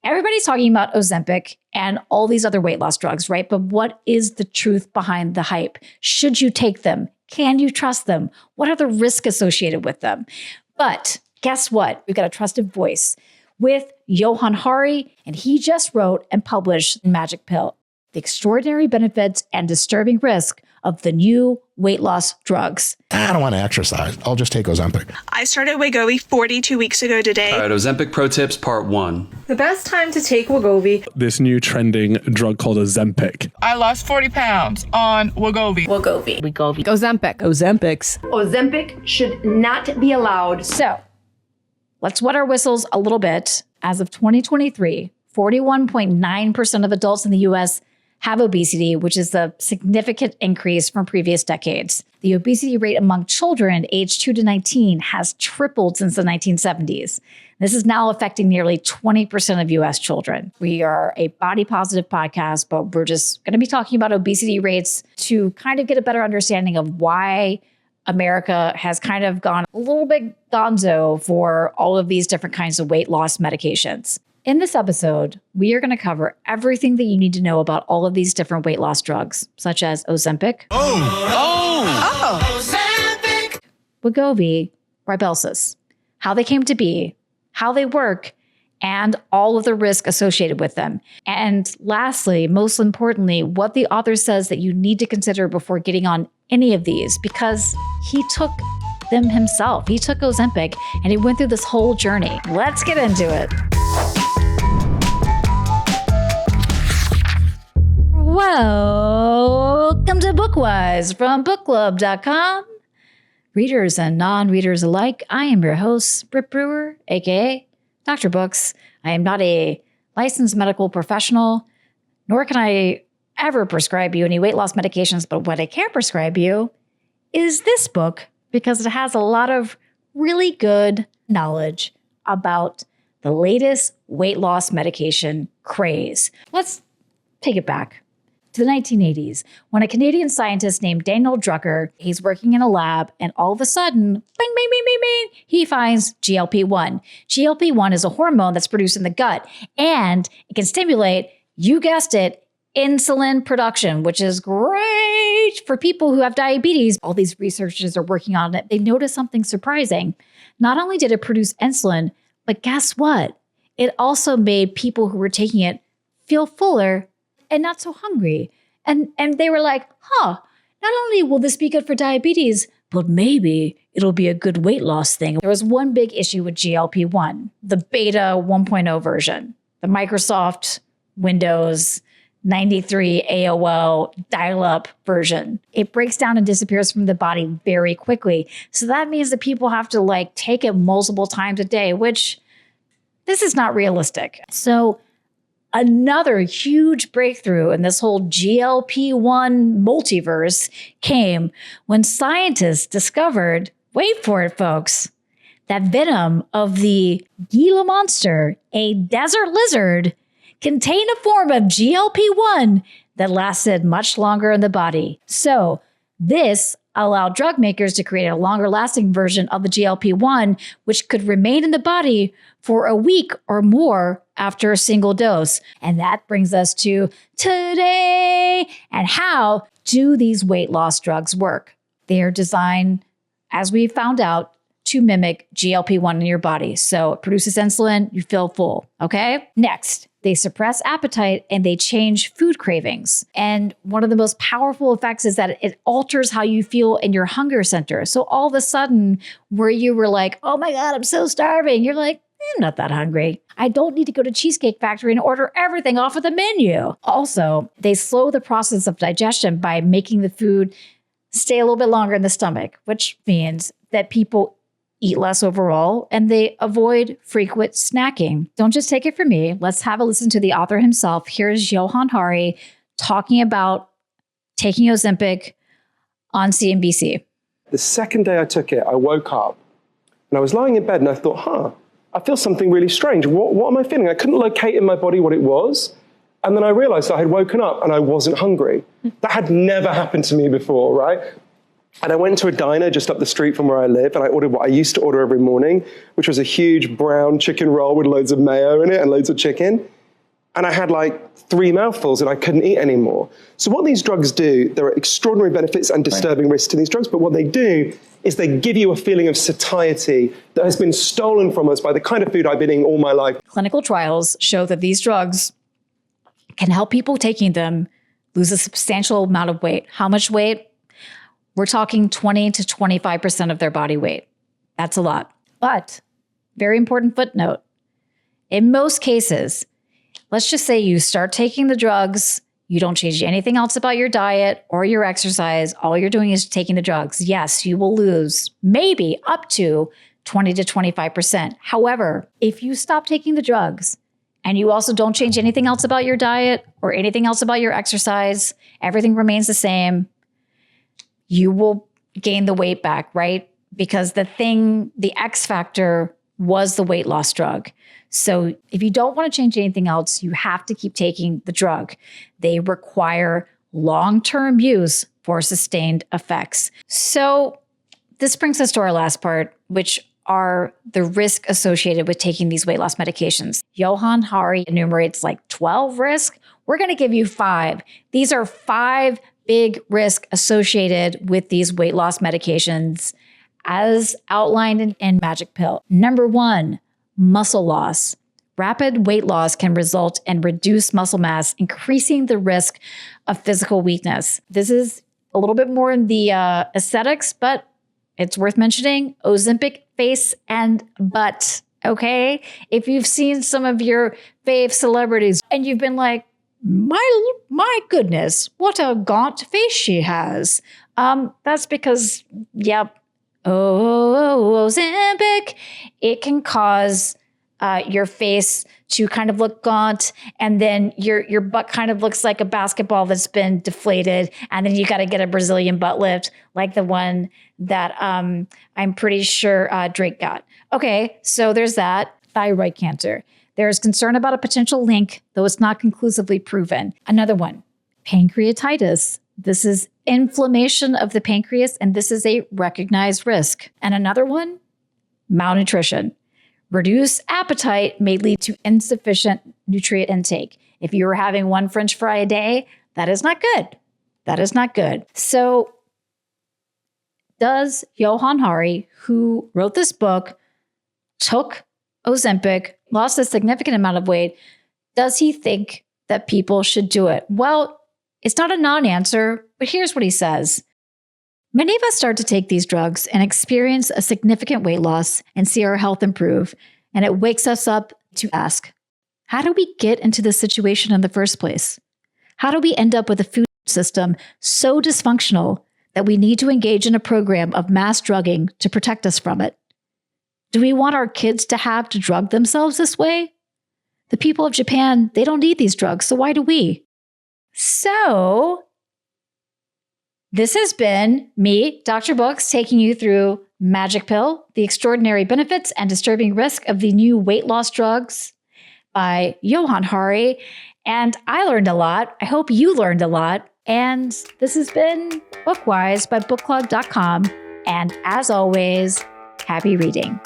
Everybody's talking about Ozempic and all these other weight loss drugs, right? But what is the truth behind the hype? Should you take them? Can you trust them? What are the risks associated with them? But guess what? We've got a trusted voice with Johann Hari, and he just wrote and published Magic Pill, the extraordinary benefits and disturbing risk of the new weight loss drugs. I don't want to exercise. I'll just take Ozempic. I started Wegovy 42 weeks ago today. All right, Ozempic Pro Tips Part 1. The best time to take Wegovy. This new trending drug called Ozempic. I lost 40 pounds on Wegovy. Wegovy. Ozempic. Ozempics. Ozempic should not be allowed. So let's wet our whistles a little bit. As of 2023, 41.9% of adults in the US have obesity, which is a significant increase from previous decades. The obesity rate among children aged 2 to 19 has tripled since the 1970s. This is now affecting nearly 20% of US children. We are a body positive podcast, but we're just going to be talking about obesity rates to kind of get a better understanding of why America has kind of gone a little bit gonzo for all of these different kinds of weight loss medications. In this episode, we are going to cover everything that you need to know about all of these different weight loss drugs, such as Ozempic, Ozempic, Wegovy, Rybelsus, how they came to be, how they work, and all of the risk associated with them. And lastly, most importantly, what the author says that you need to consider before getting on any of these, because he took them himself. He took Ozempic and he went through this whole journey. Let's get into it. Welcome to Bookwise from bookclub.com. Readers and non-readers alike, I am your host, Britt Brewer, AKA Dr. Books. I am not a licensed medical professional, nor can I ever prescribe you any weight loss medications, but what I can prescribe you is this book because it has a lot of really good knowledge about the latest weight loss medication craze. Let's take it back to the 1980s, when a Canadian scientist named Daniel Drucker, he's working in a lab, and all of a sudden, bing, bing, bing, bing, bing, he finds GLP-1. GLP-1 is a hormone that's produced in the gut, and it can stimulate, you guessed it, insulin production, which is great for people who have diabetes. All these researchers are working on it. They noticed something surprising. Not only did it produce insulin, but guess what? It also made people who were taking it feel fuller and not so hungry. And they were like, not only will this be good for diabetes, but maybe it'll be a good weight loss thing. There was one big issue with GLP-1, the beta 1.0 version, the Microsoft Windows 93 AOL dial-up version. It breaks down and disappears from the body very quickly. So that means that people have to take it multiple times a day, which this is not realistic. So another huge breakthrough in this whole GLP-1 multiverse came when scientists discovered, wait for it, folks, that venom of the Gila monster, a desert lizard, contained a form of GLP-1 that lasted much longer in the body. So this allowed drug makers to create a longer lasting version of the GLP-1, which could remain in the body for a week or more after a single dose. And that brings us to today. And how do these weight loss drugs work? They are designed, as we found out, to mimic GLP-1 in your body. So it produces insulin, you feel full, okay? Next, they suppress appetite and they change food cravings. And one of the most powerful effects is that it alters how you feel in your hunger center. So all of a sudden, where you were like, oh my God, I'm so starving, you're like, I'm not that hungry. I don't need to go to Cheesecake Factory and order everything off of the menu. Also, they slow the process of digestion by making the food stay a little bit longer in the stomach, which means that people eat less overall and they avoid frequent snacking. Don't just take it from me. Let's have a listen to the author himself. Here's Johann Hari talking about taking Ozempic on CNBC. The second day I took it, I woke up and I was lying in bed and I thought, I feel something really strange. What am I feeling? I couldn't locate in my body what it was. And then I realized I had woken up and I wasn't hungry. That had never happened to me before, right? And I went to a diner just up the street from where I live, and I ordered what I used to order every morning, which was a huge brown chicken roll with loads of mayo in it and loads of chicken. and I had like 3 mouthfuls and I couldn't eat anymore. So what these drugs do, there are extraordinary benefits and disturbing risks to these drugs, but what they do is they give you a feeling of satiety that has been stolen from us by the kind of food I've been eating all my life. Clinical trials show that these drugs can help people taking them lose a substantial amount of weight. How much weight? We're talking 20 to 25% of their body weight. That's a lot. But, very important footnote, in most cases, let's just say you start taking the drugs, you don't change anything else about your diet or your exercise, all you're doing is taking the drugs. Yes, you will lose maybe up to 20 to 25%. However, if you stop taking the drugs and you also don't change anything else about your diet or anything else about your exercise, everything remains the same, you will gain the weight back, right? Because the X factor was the weight loss drug. So if you don't want to change anything else, you have to keep taking the drug. They require long-term use for sustained effects. So this brings us to our last part, which are the risk associated with taking these weight loss medications. Johann Hari enumerates like 12 risks. We're going to give you 5. These are 5 big risks associated with these weight loss medications as outlined in Magic Pill. Number 1, muscle loss. Rapid weight loss can result in reduced muscle mass, increasing the risk of physical weakness. This is a little bit more in the aesthetics, but it's worth mentioning Ozempic face and butt, okay? If you've seen some of your fave celebrities and you've been like, my goodness, what a gaunt face she has. That's because, Ozempic, it can cause your face to kind of look gaunt, and then your butt kind of looks like a basketball that's been deflated, and then you got to get a Brazilian butt lift like the one that I'm pretty sure Drake got. Okay, so there's that. Thyroid cancer. There's concern about a potential link, though it's not conclusively proven. Another one, pancreatitis. This is inflammation of the pancreas, and this is a recognized risk. And another one, malnutrition. Reduced appetite may lead to insufficient nutrient intake. If you were having 1 French fry a day, that is not good. That is not good. So does Johann Hari, who wrote this book, took Ozempic, lost a significant amount of weight, does he think that people should do it? Well, it's not a non-answer, but here's what he says. Many of us start to take these drugs and experience a significant weight loss and see our health improve, and it wakes us up to ask, how do we get into this situation in the first place? How do we end up with a food system so dysfunctional that we need to engage in a program of mass drugging to protect us from it? Do we want our kids to have to drug themselves this way? The people of Japan, they don't need these drugs, so why do we? So, this has been me, Dr. Books, taking you through Magic Pill, the extraordinary benefits and disturbing risk of the new weight loss drugs by Johann Hari. And I learned a lot. I hope you learned a lot. And this has been Bookwise by bookclub.com. And as always, happy reading.